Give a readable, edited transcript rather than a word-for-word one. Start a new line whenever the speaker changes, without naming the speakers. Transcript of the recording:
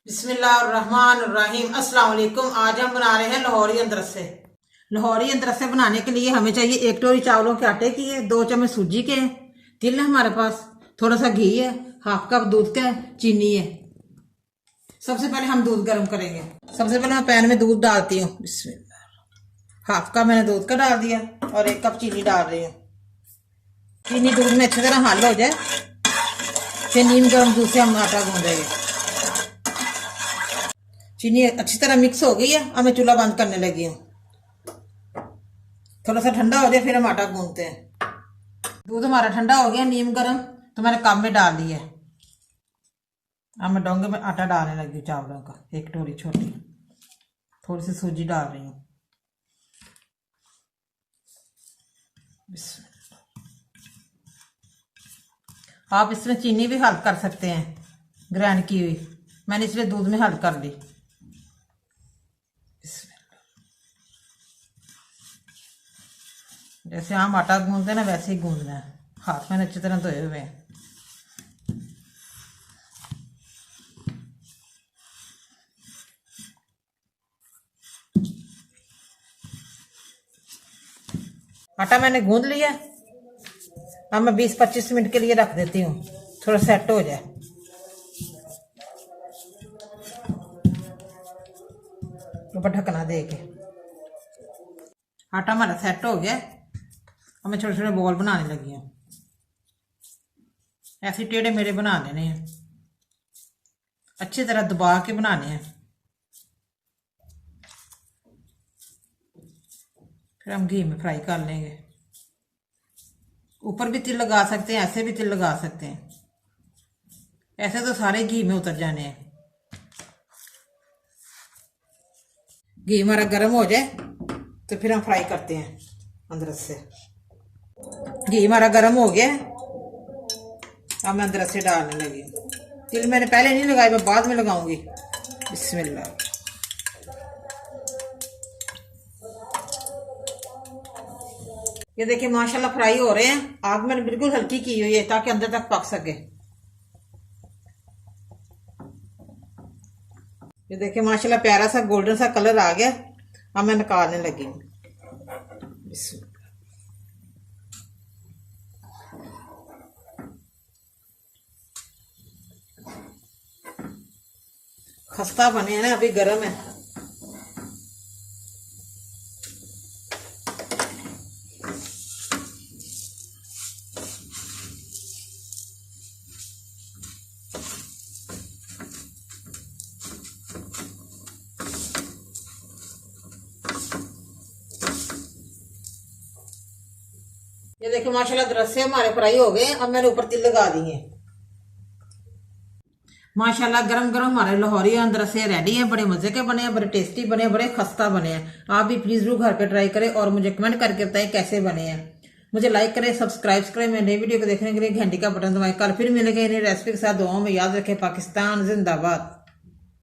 बिस्मिल्लाहिर्रहमानिर्रहीम। अस्सलाम वालेकुम। आज हम बना रहे हैं लाहौरी अदरसे। लाहौरी अदरसे बनाने के लिए हमें चाहिए 1 कटोरी चावलों के आटे की है, 2 चम्मच सूजी के हैं, तिल है हमारे पास, थोड़ा सा घी है, हाफ कप दूध का है, चीनी है। सबसे पहले हम दूध गर्म करेंगे। सबसे पहले मैं पैन में दूध डालती हूँ। बिस्मिल्लाह। हाफ कप मैंने दूध का डाल दिया और 1 कप चीनी डाल रही हूँ। चीनी दूध में अच्छी तरह हल हो जाए, फिर नीम गर्म दूध से हम आटा गूंदेंगे। चीनी अच्छी तरह मिक्स हो गई है। अब मैं चूल्हा बंद करने लगी हूँ। थोड़ा सा ठंडा हो जाए फिर हम आटा गूंदते हैं। दूध हमारा ठंडा हो गया, नीम गर्म, तो मैंने कप में डाल दिया। अब मैं डोंगे में आटा डालने लगी हूँ चावलों का, 1 कटोरी छोटी। थोड़ी सी सूजी डाल रही हूँ। आप इसमें चीनी भी हल्क कर सकते हैं, ग्राइंड की हुई। मैंने इसलिए दूध में हल्क कर ली। जैसे हम आटा गूंदते हैं ना, वैसे ही गूंदना है। हाथ मैंने अच्छी तरह धोए हुए हैं। आटा मैंने गूंद लिया। अब मैं 20-25 मिनट के लिए रख देती हूँ, थोड़ा सेट हो जाए। ऊपर ढकना दे के। आटा हमारा सेट हो गया। अब मैं छोटे छोटे बॉल बनाने लगी हूँ। ऐसे टेढ़े मेरे बना लेने हैं, अच्छी तरह दबा के बनाने हैं। फिर हम घी में फ्राई कर लेंगे। ऊपर भी तिल लगा सकते हैं, ऐसे भी तिल लगा सकते हैं। ऐसे तो सारे घी में उतर जाने हैं। घी हमारा गर्म हो जाए तो फिर हम फ्राई करते हैं अंदर से। घी हमारा गर्म हो गया। अब मैं अंदर से डालने लगी। तिल मैंने पहले नहीं लगाई, मैं बाद में लगाऊंगी। बिस्मिल्लाह। ये देखिए माशाल्लाह फ्राई हो रहे हैं। आग मैंने बिल्कुल हल्की की हुई है ताकि अंदर तक पक सके। ये देखिए माशाल्लाह प्यारा सा गोल्डन सा कलर आ गया। अब मैं निकालने लगी हूँ। खस्ता बने हैं ना, अभी गर्म है। ये देखिए माशाल्लाह अदरसे हमारे फ्राई हो गए। अब मैंने ऊपर तिल लगा दिए। माशाल्लाह गरम गरम हमारे लाहौरी अदरसे रेडी हैं। बड़े मजे के बने हैं, बड़े टेस्टी बने हैं, बड़े खस्ता बने हैं। आप भी प्लीज जरूर घर पे ट्राई करें और मुझे कमेंट करके बताएं कैसे बने हैं। मुझे लाइक करें, सब्सक्राइब करें। मेरे नई वीडियो को देखने के लिए घंटी का बटन दबाएं। कल फिर मिलेंगे नई रेसिपी के साथ। दुआओं में याद रखें। पाकिस्तान जिंदाबाद।